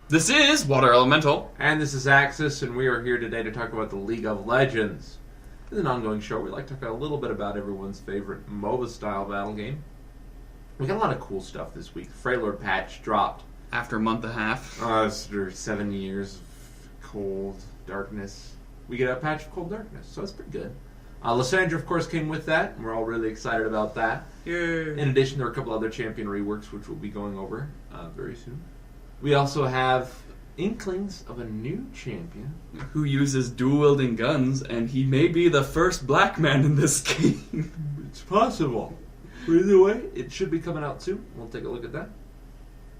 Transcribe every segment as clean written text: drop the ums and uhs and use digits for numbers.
This is Water Elemental. And this is Axis, and we are here today to talk about the League of Legends. This is an ongoing show. We like to talk a little bit about everyone's favorite MOBA-style battle game. We got a lot of cool stuff this week. Frejord patch dropped. After a month and a half. After 7 years of cold darkness. We get a patch of cold darkness, so that's pretty good. Lissandra, of course, came with that, and we're all really excited about that. Yay. In addition, there are a couple other champion reworks, which we'll be going over very soon. We also have inklings of a new champion Who uses dual-wielding guns, and he may be the first black man in this game. It's possible. But either way, it should be coming out soon. We'll take a look at that.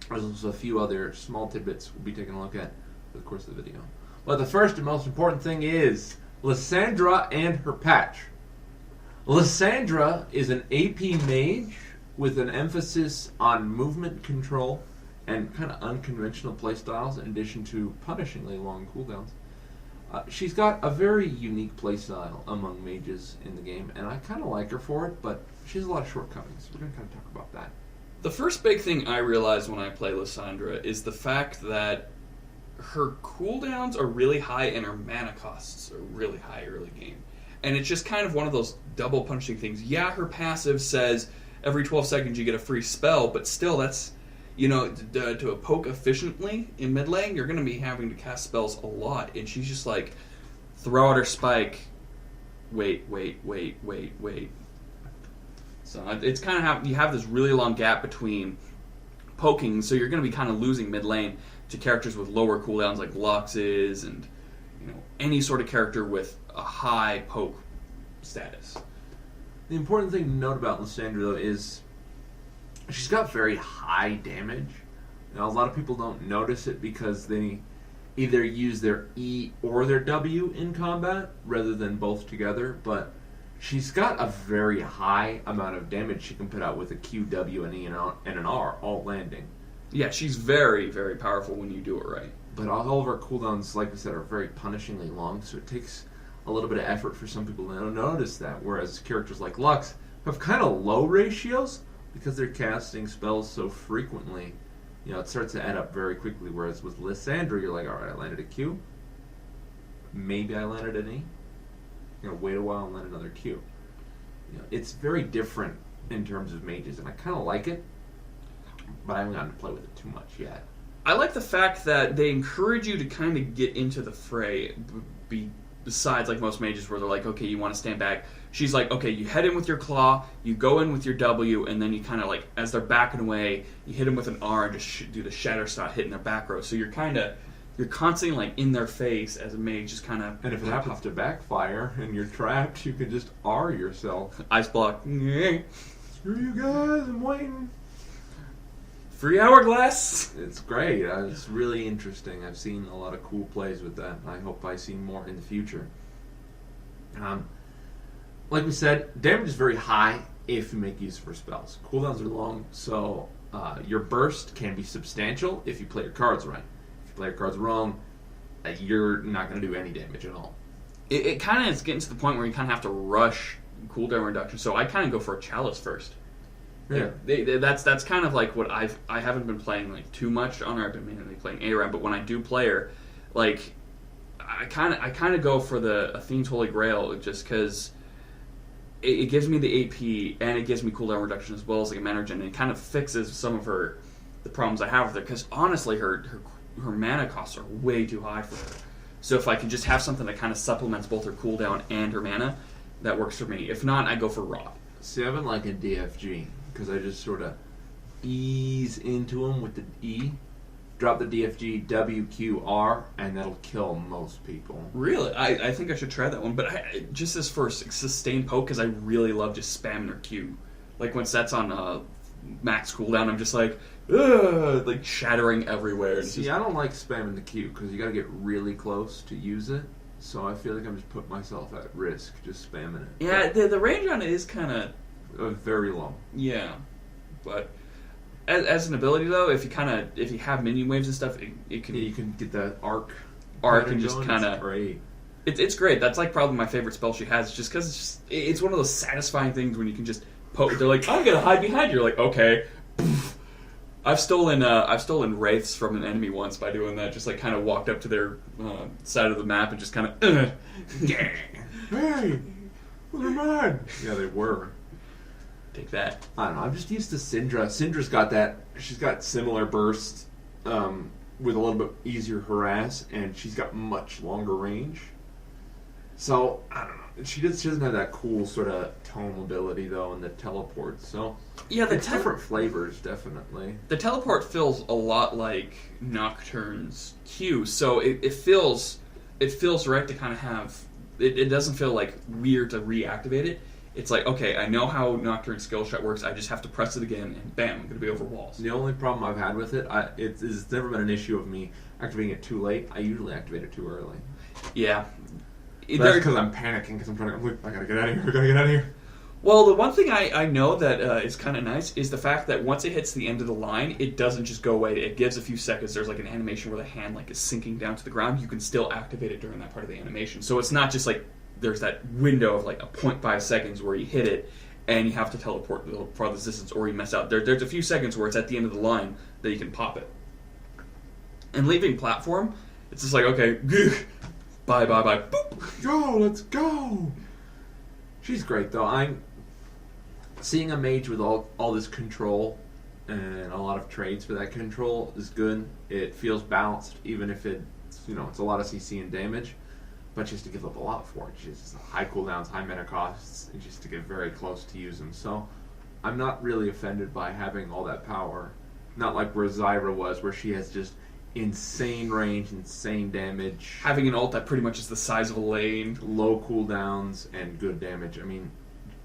There's also a few other small tidbits we'll be taking a look at over the course of the video. But the first and most important thing is Lissandra and her patch. Lissandra is an AP mage with an emphasis on movement control and kind of unconventional playstyles in addition to punishingly long cooldowns. She's got a very unique playstyle among mages in the game, and I kind of like her for it, but she has a lot of shortcomings. We're going to kind of talk about that. The first big thing I realized when I play Lissandra is the fact that her cooldowns are really high and her mana costs are really high early game. And it's just kind of one of those double punching things. Yeah, her passive says every 12 seconds you get a free spell, but still that's, you know, to poke efficiently in mid lane, you're going to be having to cast spells a lot. And she's just like, throw out her spike, wait. So it's kind of you have this really long gap between poking, so you're going to be kind of losing mid lane to characters with lower cooldowns like Luxes and, you know, any sort of character with a high poke status. The important thing to note about Lissandra, though, is she's got very high damage. Now, a lot of people don't notice it because they either use their E or their W in combat rather than both together, but she's got a very high amount of damage she can put out with a Q, W, and E and an R all landing. Yeah, she's very, very powerful when you do it right. But all of her cooldowns, like we said, are very punishingly long, so it takes a little bit of effort for some people to notice that, whereas characters like Lux have kind of low ratios because they're casting spells so frequently. You know, it starts to add up very quickly, whereas with Lissandra, you're like, alright, I landed a Q. Maybe I landed an E. You're going to wait a while and land another Q. You know, it's very different in terms of mages, and I kind of like it, but I haven't gotten to play with it too much yet. I like the fact that they encourage you to kind of get into the fray, besides like most mages where they're like, okay, you want to stand back. She's like, okay, you head in with your claw, you go in with your W, and then you kind of like, as they're backing away, you hit them with an R and just do the shatter shot hitting their back row. So you're constantly like in their face as a mage, just kind of. And if it happens to backfire and you're trapped, you can just R yourself. Ice block. Screw you guys, I'm waiting. Free hourglass. It's great. It's really interesting. I've seen a lot of cool plays with that. I hope I see more in the future. Like we said, damage is very high if you make use of her spells. Cooldowns are long, so your burst can be substantial if you play your cards right. If you play your cards wrong, you're not going to do any damage at all. It kind of is getting to the point where you kind of have to rush cooldown reduction. So I kind of go for a chalice first. Yeah, that's kind of like what I haven't been playing like too much on her. I've been mainly playing ARAM, but when I do play her, like I kind of go for the Athene's Holy Grail just because it gives me the AP and it gives me cooldown reduction as well as like a mana regen, and it kind of fixes some of the problems I have with her. Because honestly, her mana costs are way too high for her. So if I can just have something that kind of supplements both her cooldown and her mana, that works for me. If not, I go for Rod. See, I've been liking DFG because I just sort of ease into them with the E, drop the DFG, WQR, and that'll kill most people. Really? I think I should try that one, but just as for sustained poke, because I really love just spamming her Q. Like when that's on max cooldown, I'm just like, ugh, like shattering everywhere. See, I don't like spamming the Q because you got to get really close to use it. So I feel like I'm just putting myself at risk just spamming it. Yeah, the range on it is kind of very low. Yeah, but as an ability though, if you have minion waves and stuff, it can. Yeah, you can get that arc and just kind of. Great. It's great. That's like probably my favorite spell she has, just because it's one of those satisfying things when you can just poke. They're like, I'm gonna hide behind you. You're like, okay, I've stolen wraiths from an enemy once by doing that. Just like kind of walked up to their side of the map and just kind of. Hey, they're mine. Yeah, they were. Take that. I don't know. I'm just used to Syndra. Syndra's got that. She's got similar burst with a little bit easier harass, and she's got much longer range. So I don't know. She doesn't have that cool sort of tome ability though, and the teleport. So yeah, it's different flavors definitely. The teleport feels a lot like Nocturne's Q, so it feels right to kind of have. It doesn't feel like weird to reactivate it. It's like, okay, I know how Nocturne's skill shot works. I just have to press it again, and bam, I'm going to be over walls. The only problem I've had with it, it's never been an issue of me activating it too late. I usually activate it too early. Yeah. That's because I'm panicking, because I'm like, I gotta get out of here, Well, the one thing I know that is kind of nice is the fact that once it hits the end of the line, it doesn't just go away. It gives a few seconds. There's like an animation where the hand like is sinking down to the ground. You can still activate it during that part of the animation. So it's not just like there's that window of like a 0.5 seconds where you hit it and you have to teleport the farthest distance or you mess out. There's a few seconds where it's at the end of the line that you can pop it. And leaving platform, it's just like, okay, bye, boop. Go, let's go. She's great though. I'm seeing a mage with all this control and a lot of trades for that control is good. It feels balanced, even if it's it's a lot of CC and damage, but she has to give up a lot for it. She has high cooldowns, high mana costs, and she has to get very close to use them. So I'm not really offended by having all that power. Not like where Zyra was, where she has just insane range, insane damage. Having an ult that pretty much is the size of a lane. Low cooldowns and good damage. I mean,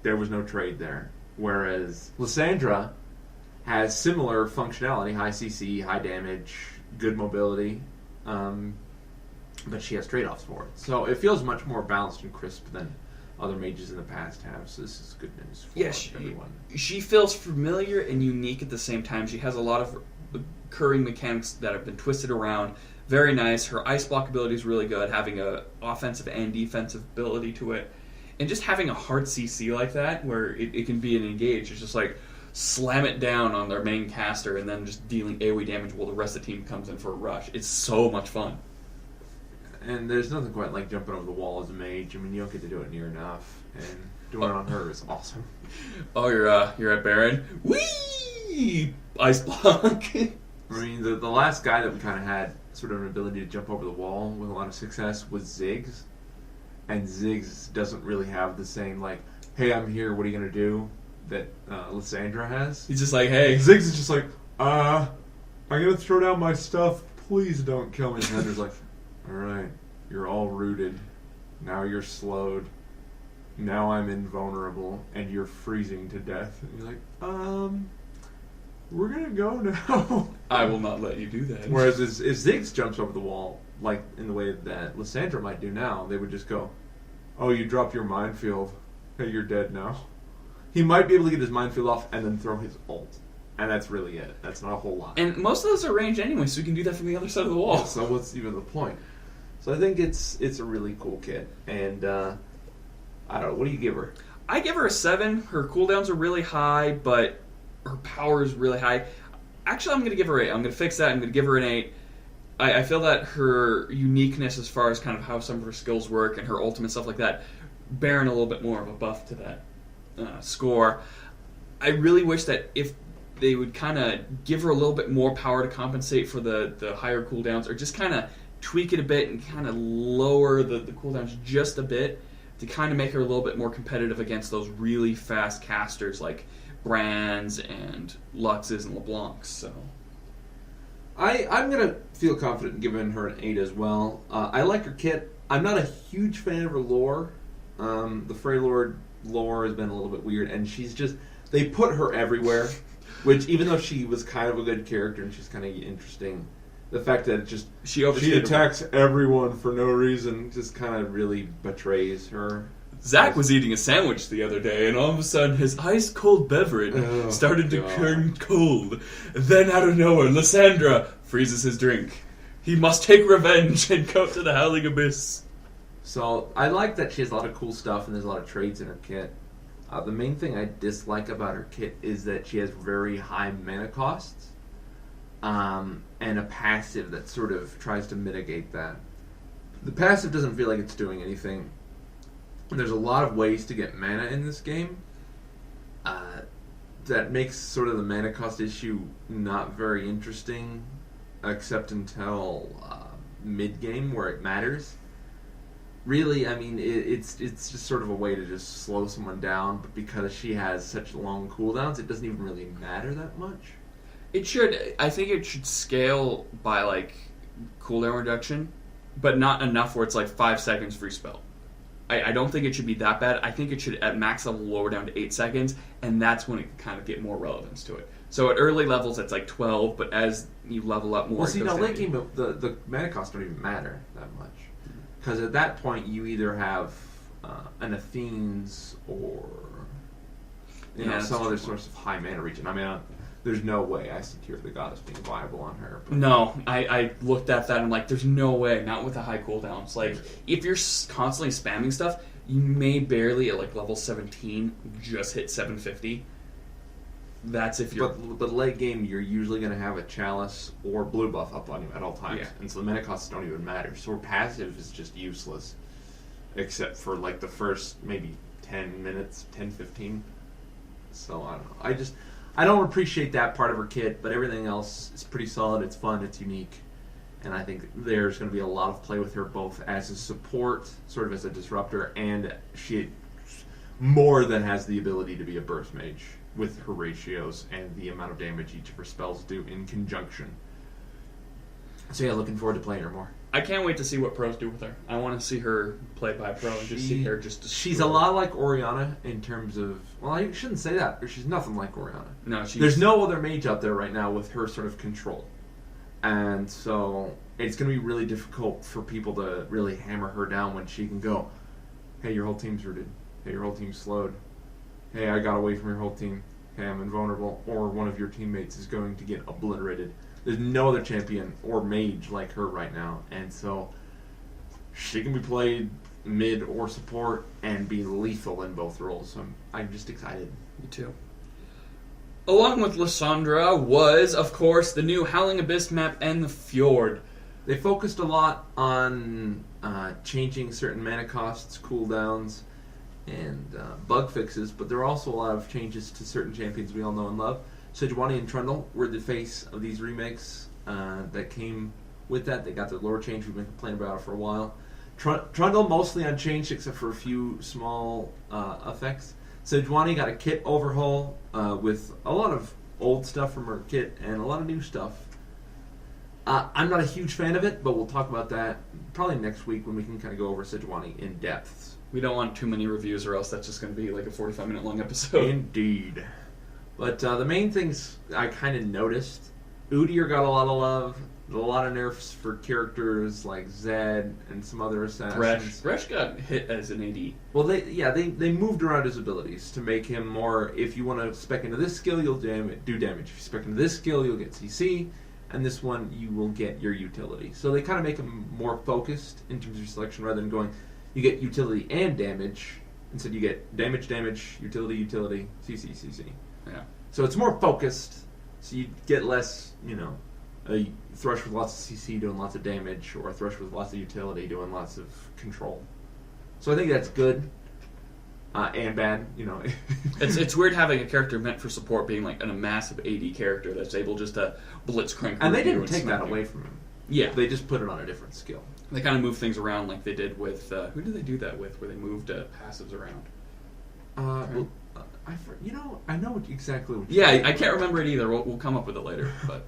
there was no trade there. Whereas Lissandra has similar functionality, high CC, high damage, good mobility, but she has trade-offs for it. So it feels much more balanced and crisp than other mages in the past have, so this is good news for everyone. She feels familiar and unique at the same time. She has a lot of recurring mechanics that have been twisted around. Very nice. Her ice block ability is really good, having a offensive and defensive ability to it. And just having a hard CC like that, where it can be an engage, it's just like slam it down on their main caster and then just dealing AoE damage while the rest of the team comes in for a rush. It's so much fun. And there's nothing quite like jumping over the wall as a mage. I mean, you don't get to do it near enough, and doing it on her is awesome. Oh, you're at Baron? Whee! Ice block. I mean, the last guy that we kind of had sort of an ability to jump over the wall with a lot of success was Ziggs. And Ziggs doesn't really have the same, like, hey, I'm here, what are you going to do, that Lissandra has. He's just like, hey. Ziggs is just like, I'm going to throw down my stuff, please don't kill me. And Lissandra's like, alright, you're all rooted, now you're slowed, now I'm invulnerable, and you're freezing to death. And you're like, we're going to go now. I will not let you do that. Whereas if Ziggs jumps over the wall, like in the way that Lissandra might do now, they would just go, oh, you dropped your minefield. Hey, you're dead now. He might be able to get his minefield off and then throw his ult. And that's really it. That's not a whole lot. And most of those are ranged anyway, so we can do that from the other side of the wall. Yeah, so what's even the point? So I think it's a really cool kit. And, I don't know, what do you give her? I give her a 7. Her cooldowns are really high, but her power is really high. Actually, I'm going to give her 8. I'm going to fix that. I'm going to give her an 8. I feel that her uniqueness as far as kind of how some of her skills work and her ultimate stuff like that, bearing a little bit more of a buff to that score. I really wish that if they would kind of give her a little bit more power to compensate for the higher cooldowns, or just kind of tweak it a bit and kind of lower the cooldowns just a bit to kind of make her a little bit more competitive against those really fast casters like Brands and Luxes and LeBlancs. So I'm going to feel confident in giving her an 8 as well. I like her kit. I'm not a huge fan of her lore. The Frejord lore has been a little bit weird, and she's just... They put her everywhere, which even though she was kind of a good character and she's kind of interesting, the fact that she attacks everyone for no reason just kind of really betrays her. Zach was eating a sandwich the other day, and all of a sudden his ice-cold beverage started to turn cold. Then out of nowhere, Lissandra freezes his drink. He must take revenge and go to the Howling Abyss. So I like that she has a lot of cool stuff, and there's a lot of trades in her kit. The main thing I dislike about her kit is that she has very high mana costs. and a passive that sort of tries to mitigate that. The passive doesn't feel like it's doing anything. There's a lot of ways to get mana in this game. That makes sort of the mana cost issue not very interesting, except until mid-game where it matters. Really, I mean, it's just sort of a way to just slow someone down, but because she has such long cooldowns, it doesn't even really matter that much. It should. I think it should scale by, like, cooldown reduction, but not enough where it's like 5 seconds free spell. I don't think it should be that bad. I think it should, at max level, lower down to 8 seconds, and that's when it can kind of get more relevance to it. So at early levels, it's like 12, but as you level up more... Well, see, now late game, the mana costs don't even matter that much. Because at that point, you either have an Athene's or some other source of high mana region. I mean, there's no way I secure the Goddess being viable on her. But. No, I looked at that and I'm like, there's no way, not with the high cooldowns. Like, if you're constantly spamming stuff, you may barely, at like level 17, just hit 750. That's if you're... But late game, you're usually going to have a Chalice or blue buff up on you at all times. Yeah. And so the mana costs don't even matter. So passive is just useless. Except for like the first maybe 10 minutes, 10, 15. So I don't know. I don't appreciate that part of her kit, but everything else is pretty solid. It's fun. It's unique. And I think there's going to be a lot of play with her both as a support, sort of as a disruptor, and she more than has the ability to be a burst mage with her ratios and the amount of damage each of her spells do in conjunction. So yeah, looking forward to playing her more. I can't wait to see what pros do with her. I want to see her play by pro and just see her just destroy. She's a lot like Orianna in terms of... Well, I shouldn't say that, but she's nothing like Orianna. No, There's no other mage out there right now with her sort of control. And so it's going to be really difficult for people to really hammer her down when she can go, hey, your whole team's rooted. Hey, your whole team's slowed. Hey, I got away from your whole team. Hey, I'm invulnerable. Or one of your teammates is going to get obliterated. There's no other champion or mage like her right now. And so she can be played mid or support and be lethal in both roles. So I'm just excited. Me too. Along with Lissandra was, of course, the new Howling Abyss map and the Fjord. They focused a lot on changing certain mana costs, cooldowns, and bug fixes, but there are also a lot of changes to certain champions we all know and love. Sejuani and Trundle were the face of these remakes that came with that. They got their lore change. We've been complaining about it for a while. Trundle mostly unchanged except for a few small effects. Sejuani got a kit overhaul with a lot of old stuff from her kit and a lot of new stuff. I'm not a huge fan of it, but we'll talk about that probably next week when we can kind of go over Sejuani in depth. We don't want too many reviews or else that's just going to be like a 45-minute long episode. Indeed. But the main things I kind of noticed, Udyr got a lot of love, a lot of nerfs for characters like Zed and some other assassins. Thresh got hit as an AD. Well, they moved around his abilities to make him more, if you want to spec into this skill, you'll do damage. If you spec into this skill, you'll get CC, and this one, you will get your utility. So they kind of make him more focused in terms of your selection rather than going, you get utility and damage. Instead, you get damage, utility, CC, CC. Yeah. So it's more focused, so you get less, a Thresh with lots of CC doing lots of damage, or a Thresh with lots of utility doing lots of control. So I think that's good and bad, It's weird having a character meant for support being like a massive AD character that's able just to blitzcrank. And they didn't take that away from him. Yeah. They just put it on a different skill. They kind of move things around like they did with... who did they do that with, where they moved passives around? I know exactly what you're I can't remember it either. We'll come up with it later. But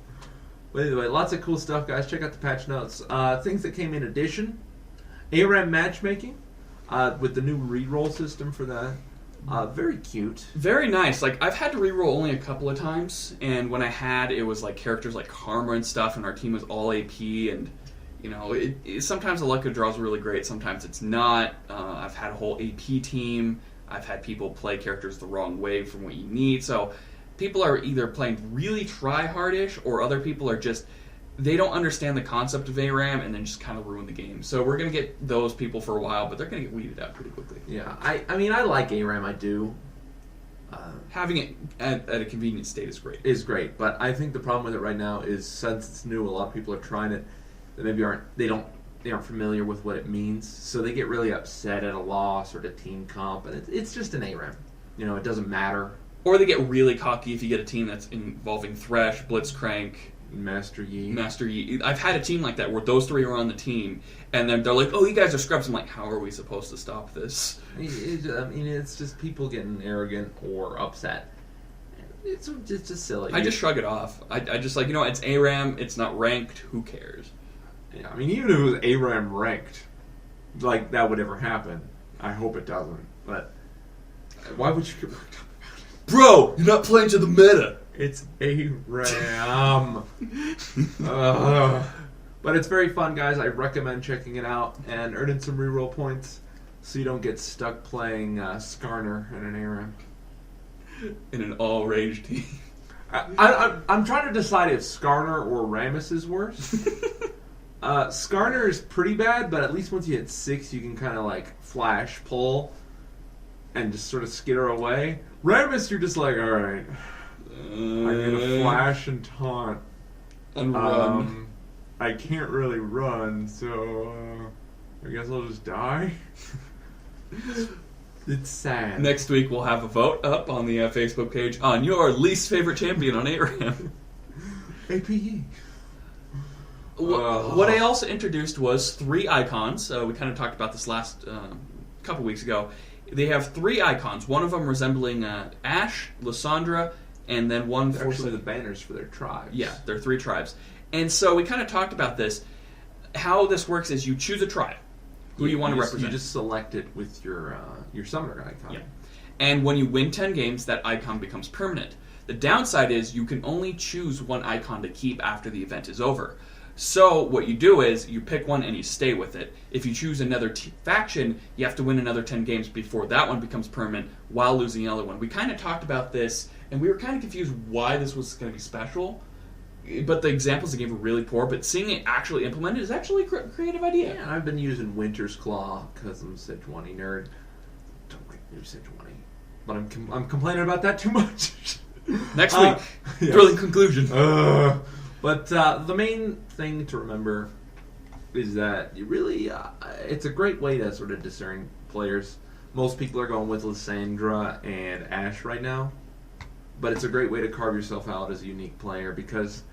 anyway, lots of cool stuff, guys. Check out the patch notes. Things that came in addition. ARAM matchmaking with the new reroll system for that. Very cute. Very nice. Like, I've had to reroll only a couple of times, and when I had, it was like characters like Karma and stuff, and our team was all AP, and sometimes the luck of draws are really great, sometimes it's not. I've had a whole AP team. I've had people play characters the wrong way from what you need. So people are either playing really try-hardish, or other people are just, they don't understand the concept of ARAM and then just kind of ruin the game. So we're going to get those people for a while, but they're going to get weeded out pretty quickly. Yeah, I mean, I like ARAM, I do. Having it at a convenient state is great. Is great, but I think the problem with it right now is since it's new, a lot of people are trying it. That maybe they aren't familiar with what it means, so they get really upset at a loss or the team comp, and it's just an ARAM. It doesn't matter. Or they get really cocky if you get a team that's involving Thresh, Blitzcrank, Master Yi. I've had a team like that where those three are on the team, and then they're like, "Oh, you guys are scrubs." I'm like, "How are we supposed to stop this?" It's just people getting arrogant or upset. It's just silly. I just shrug it off. I just like, it's ARAM. It's not ranked. Who cares? Yeah, even if it was ARAM ranked, like that would ever happen. I hope it doesn't. But why would you get worked up about it? Bro, you're not playing to the meta. It's ARAM. But it's very fun, guys. I recommend checking it out and earning some reroll points so you don't get stuck playing Skarner in an ARAM. In an all-range team. I'm trying to decide if Skarner or Rammus is worse. Skarner is pretty bad, but at least once you hit 6, you can kind of like flash pull and just sort of skitter away. Rammus, you're just like, alright, I'm going to flash and taunt. And run. I can't really run, so I guess I'll just die. It's sad. Next week we'll have a vote up on the Facebook page on your least favorite champion on ARAM. APE. What I also introduced was 3 icons. We kind of talked about this last couple weeks ago. They have 3 icons. One of them resembling Ashe, Lissandra, and then one They're actually the banners for their tribes. Yeah, they're 3 tribes. And so we kind of talked about this. How this works is you choose a tribe who you want to represent. You just select it with your summoner icon. Yeah. And when you win 10 games, that icon becomes permanent. The downside is you can only choose one icon to keep after the event is over. So what you do is you pick one and you stay with it. If you choose another faction, you have to win another 10 games before that one becomes permanent while losing the other one. We kind of talked about this, and we were kind of confused why this was going to be special. But the examples they gave were really poor, but seeing it actually implemented is actually a creative idea. Yeah, I've been using Winter's Claw because I'm a Sejuani nerd. Don't make me Sejuani. But I'm complaining about that too much. Next week, yes. Thrilling conclusion. But the main thing to remember is that you really, it's a great way to sort of discern players. Most people are going with Lissandra and Ashe right now. But it's a great way to carve yourself out as a unique player because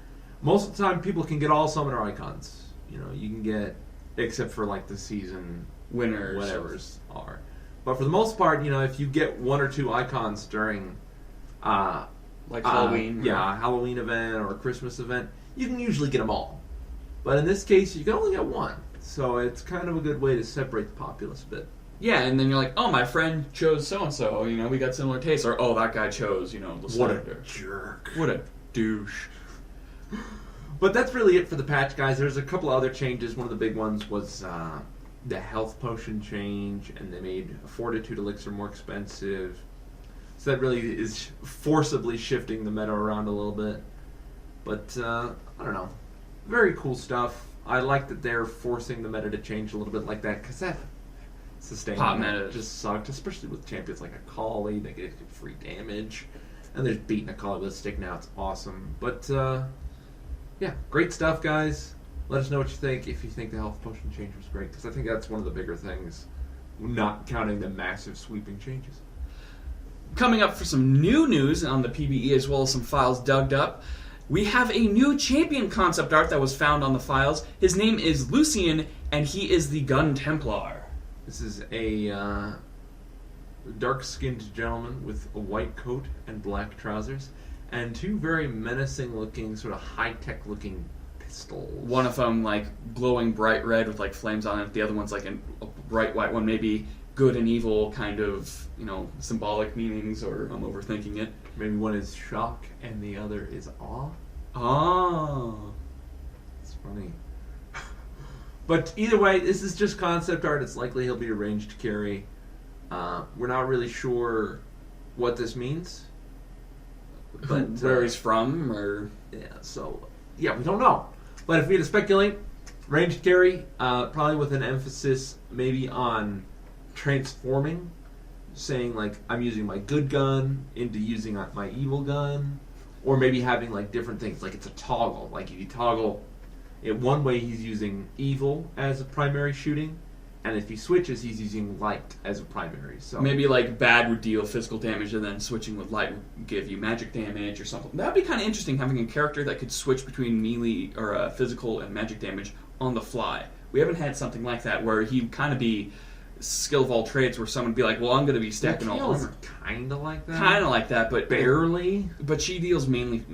most of the time people can get all summoner icons. You can get, except for like the season winners, whatever's are. But for the most part, if you get 1 or 2 icons during like Halloween, Halloween event or a Christmas event, you can usually get them all. But in this case, you can only get 1, so it's kind of a good way to separate the populace a bit. Yeah, and then you're like, oh, my friend chose so-and-so, we got similar tastes. Or, oh, that guy chose, Lissandra. What a jerk. What a douche. But that's really it for the patch, guys. There's a couple other changes. One of the big ones was the health potion change, and they made a Fortitude elixir more expensive. So that really is forcibly shifting the meta around a little bit. But, I don't know. Very cool stuff. I like that they're forcing the meta to change a little bit like that, because that sustaining pop meta just sucked, especially with champions like Akali. They get free damage, and they're beating Akali with a stick now. It's awesome. But yeah, great stuff, guys. Let us know what you think. If you think the health potion change was great, because I think that's one of the bigger things, not counting the massive sweeping changes. Coming up for some new news on the PBE as well as some files dug up, we have a new champion concept art that was found on the files. His name is Lucian, and he is the Gun Templar. This is a dark-skinned gentleman with a white coat and black trousers, and 2 very menacing-looking, sort of high-tech looking pistols. One of them, glowing bright red with, flames on it. The other one's, a bright white one, maybe good and evil kind of, symbolic meanings, or I'm overthinking it. Maybe one is shock and the other is awe. Oh. It's funny. But either way, this is just concept art. It's likely he'll be a ranged carry. We're not really sure what this means. But where he's from, or... Yeah, we don't know. But if we had to speculate, ranged carry, probably with an emphasis maybe on transforming. saying like I'm using my good gun into using my evil gun, or maybe having like different things. Like it's a toggle. Like if you toggle it one way, he's using evil as a primary shooting, and if he switches, he's using light as a primary. So maybe like bad would deal physical damage, and then switching with light would give you magic damage or something. That'd be kind of interesting, having a character that could switch between melee or physical and magic damage on the fly. We haven't had something like that where he'd kind of be skill of all trades, where someone would be like, well, I'm going to be stacking all armor. Kind of like that. Kind of like that, but barely. But she deals mainly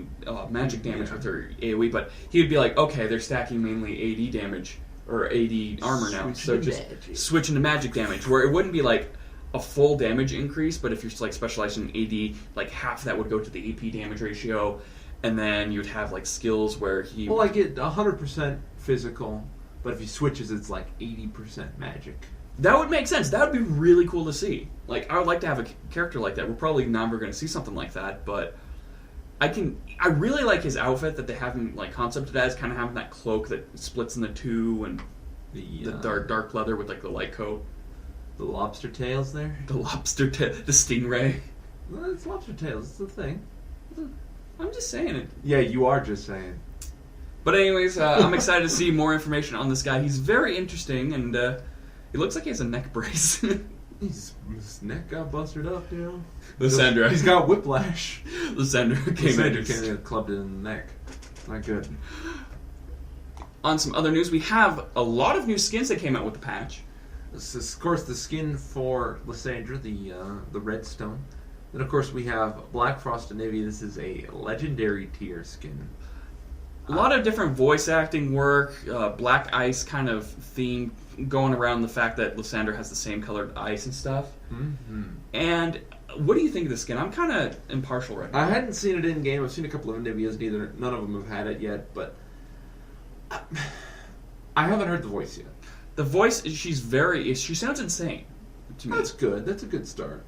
magic damage with her AoE. But he would be like, okay, they're stacking mainly AD damage or AD armor now, so just switch into magic damage, where it wouldn't be like a full damage increase, but if you're like specializing in AD, like half that would go to the AP damage ratio, and then you would have like skills where he. Well, I get 100% physical, but if he switches, it's like 80% magic. That would make sense. That would be really cool to see. Like, I would like to have a character like that. We're probably never going to see something like that, but I really like his outfit that they have him like concepted as, kind of having that cloak that splits into two, and the dark leather with like the light coat. The lobster tails there. The lobster tail, the stingray. Well, it's lobster tails. It's the thing. I'm just saying it. Yeah, you are just saying. But anyways, I'm excited to see more information on this guy. He's very interesting, and it looks like he has a neck brace. His neck got busted up, you know. Lissandra. He's got whiplash. Lissandra came in and clubbed it in the neck. Not good. On some other news, we have a lot of new skins that came out with the patch. This is, of course, the skin for Lissandra, the redstone. Then, of course, we have Black Frost and Navy. This is a legendary tier skin. A lot of different voice acting work, Black Ice kind of theme going around the fact that Lissandra has the same colored ice and stuff. Mm-hmm. And what do you think of the skin? I'm kind of impartial right now. I hadn't seen it in game. I've seen a couple of Niveas. None of them have had it yet, but I haven't heard the voice yet. The voice, she sounds insane to me. That's good. That's a good start.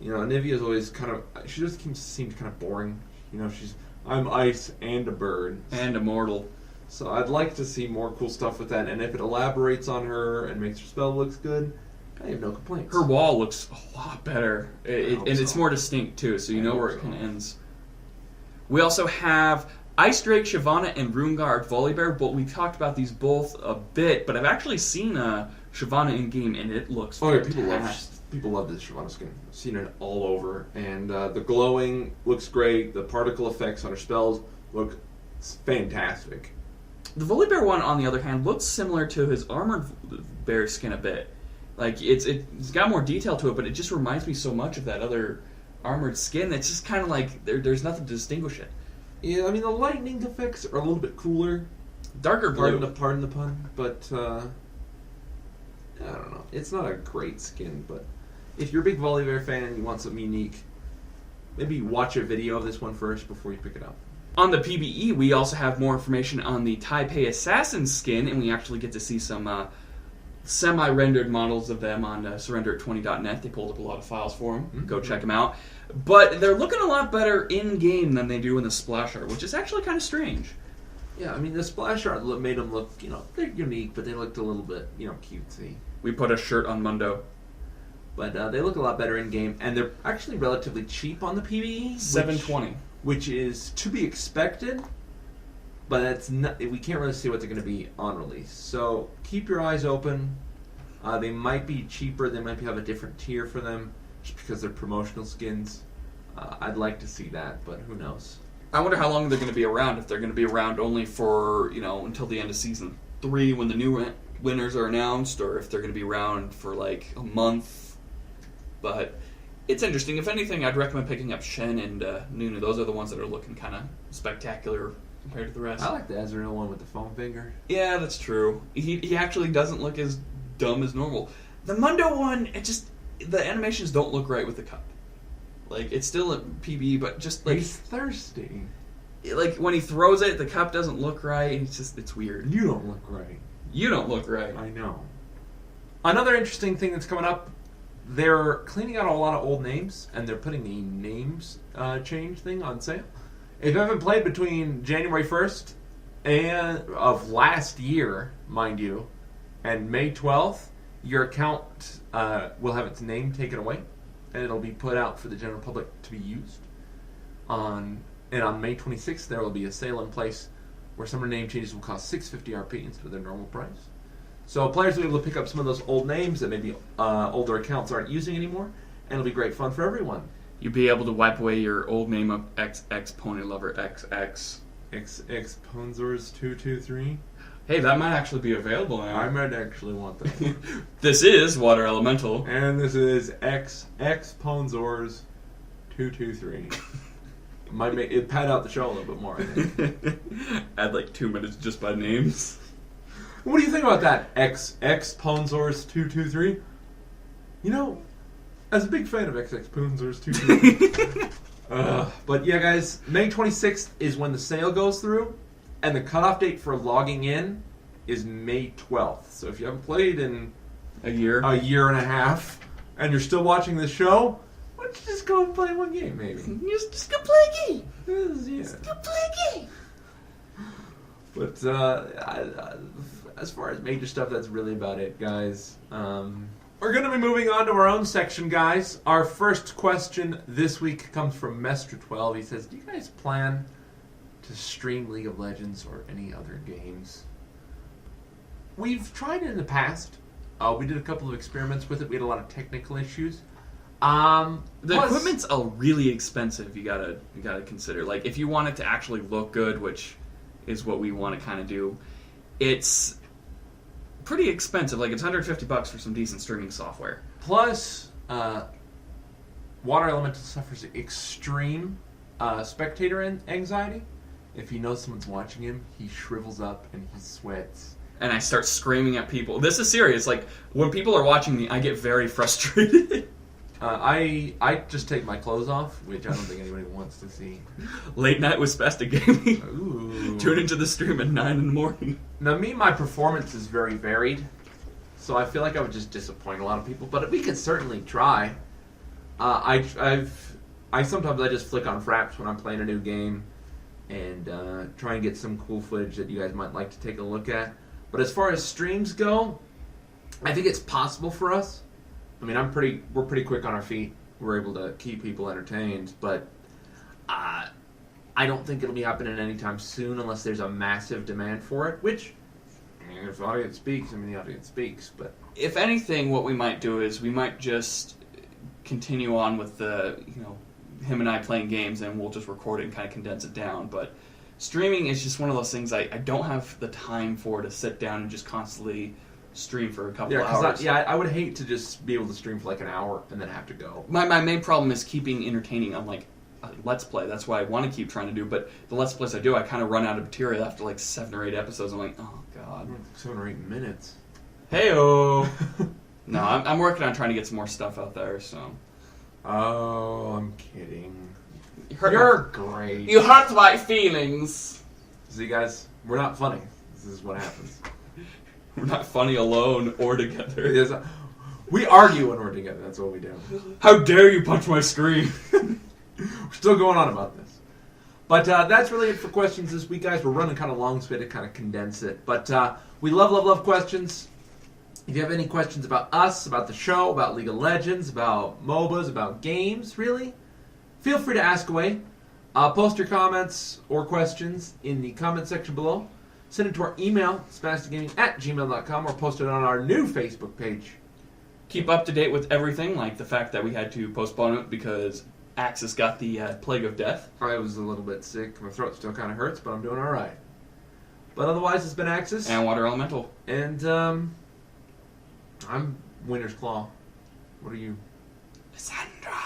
You know, Nivea's always kind of, she just seems kind of boring. You know, I'm ice and a bird. And immortal. So I'd like to see more cool stuff with that, and if it elaborates on her and makes her spell looks good, I have no complaints. Her wall looks a lot better, and it's more distinct too, so you know where it kind of ends. We also have Ice Drake, Shyvana, and Runeguard Volibear, but we talked about these both a bit, but I've actually seen Shyvana in-game, and it looks fantastic. People love this Shyvana skin. I've seen it all over, and the glowing looks great. The particle effects on her spells look fantastic. The Volibear one, on the other hand, looks similar to his Armored Bear skin a bit. Like, it's got more detail to it, but it just reminds me so much of that other armored skin. It's just kind of like there's nothing to distinguish it. Yeah, I mean, the lightning effects are a little bit cooler. Darker blue. Pardon the pun, but I don't know. It's not a great skin, but if you're a big Volibear fan and you want something unique, maybe watch a video of this one first before you pick it up. On the PBE, we also have more information on the Taipei Assassin skin, and we actually get to see some semi-rendered models of them on surrender20.net. They pulled up a lot of files for them. Mm-hmm. Go check them out. But they're looking a lot better in-game than they do in the splash art, which is actually kind of strange. Yeah, I mean, the splash art made them look, they're unique, but they looked a little bit, cutesy. We put a shirt on Mundo. But they look a lot better in-game, and they're actually relatively cheap on the PBE. $7.20. Which is to be expected, but that's not, we can't really see what they're going to be on release. So keep your eyes open. They might be cheaper. They might have a different tier for them just because they're promotional skins. I'd like to see that, but who knows? I wonder how long they're going to be around. If they're going to be around only for, until the end of Season 3 when the new winners are announced, or if they're going to be around for like a month. But it's interesting. If anything, I'd recommend picking up Shen and Nunu. Those are the ones that are looking kind of spectacular compared to the rest. I like the Ezreal one with the foam finger. Yeah, that's true. He actually doesn't look as dumb as normal. The Mundo one, the animations don't look right with the cup. Like, it's still a PB, but just like... He's thirsty. Like, when he throws it, the cup doesn't look right. It's weird. You don't look right. You don't look right. I know. Another interesting thing that's coming up, they're cleaning out a lot of old names, and they're putting the names change thing on sale. If you haven't played between January 1st of last year, mind you, and May 12th, your account will have its name taken away. and it'll be put out for the general public to be used. And on May 26th, there will be a sale in place where some of the name changes will cost $650 RP instead of their normal price. So players will be able to pick up some of those old names that maybe older accounts aren't using anymore, and it'll be great fun for everyone. You'll be able to wipe away your old name of XX Pony Lover XX. XX Ponzors 223. Hey, that might actually be available now. I might actually want that. This is Water Elemental. And this is XX Ponzors 223. Might make it pad out the show a little bit more, I think. Add like 2 minutes just by names. What do you think about that? XX Ponzors 223? You know, as a big fan of XX Ponzors 223. But yeah, guys, May 26th is when the sale goes through, and the cutoff date for logging in is May 12th. So if you haven't played in a year and a half, and you're still watching this show, why don't you just go and play one game, maybe? Just go play a game. Yeah. Just go play a game. But as far as major stuff, that's really about it, guys. We're going to be moving on to our own section, guys. Our first question this week comes from Mestre12. He says, do you guys plan to stream League of Legends or any other games? We've tried it in the past. We did a couple of experiments with it. We had a lot of technical issues. The equipment's really expensive. You gotta consider. Like, if you want it to actually look good, which is what we want to kind of do, it's pretty expensive. Like, it's $150 for some decent streaming software. Plus, Water Elemental suffers extreme spectator anxiety. If he knows someone's watching him, he shrivels up and he sweats. And I start screaming at people. This is serious. Like, when people are watching me, I get very frustrated. I just take my clothes off, which I don't think anybody wants to see. Late night with Spastic Gaming. Ooh. Tune into the stream at 9 in the morning. Now, my performance is very varied, so I feel like I would just disappoint a lot of people. But we could certainly try. I sometimes just flick on Fraps when I'm playing a new game and try and get some cool footage that you guys might like to take a look at. But as far as streams go, I think it's possible for us. I mean, we're pretty quick on our feet. We're able to keep people entertained, but I don't think it'll be happening anytime soon unless there's a massive demand for it, which, I mean, if the audience speaks, the audience speaks, but... If anything, what we might do is we might just continue on with him and I playing games, and we'll just record it and kind of condense it down, but streaming is just one of those things I don't have the time for to sit down and just constantly stream for a couple hours. I would hate to just be able to stream for like an hour and then have to go. My main problem is keeping entertaining on like a Let's Play. That's what I want to keep trying to do, but the Let's Plays I do, I kind of run out of material after like 7 or 8 episodes. I'm like, oh god. 7 or 8 minutes. Hey-oh. No, I'm working on trying to get some more stuff out there, so. Oh, I'm kidding. You're great. You hurt my feelings. See, guys, we're not funny. This is what happens. We're not funny alone or together. We argue when we're together. That's what we do. How dare you punch my screen? We're still going on about this. But that's really it for questions this week, guys. We're running kind of long, so we had to kind of condense it. But we love questions. If you have any questions about us, about the show, about League of Legends, about MOBAs, about games, really, feel free to ask away. Post your comments or questions in the comment section below. Send it to our email, spasticgaming@gmail.com, or post it on our new Facebook page. Keep up to date with everything, like the fact that we had to postpone it because Axis got the Plague of Death. I was a little bit sick. My throat still kind of hurts, but I'm doing all right. But otherwise, it's been Axis. And Water Elemental. And I'm Winter's Claw. What are you? Lissandra.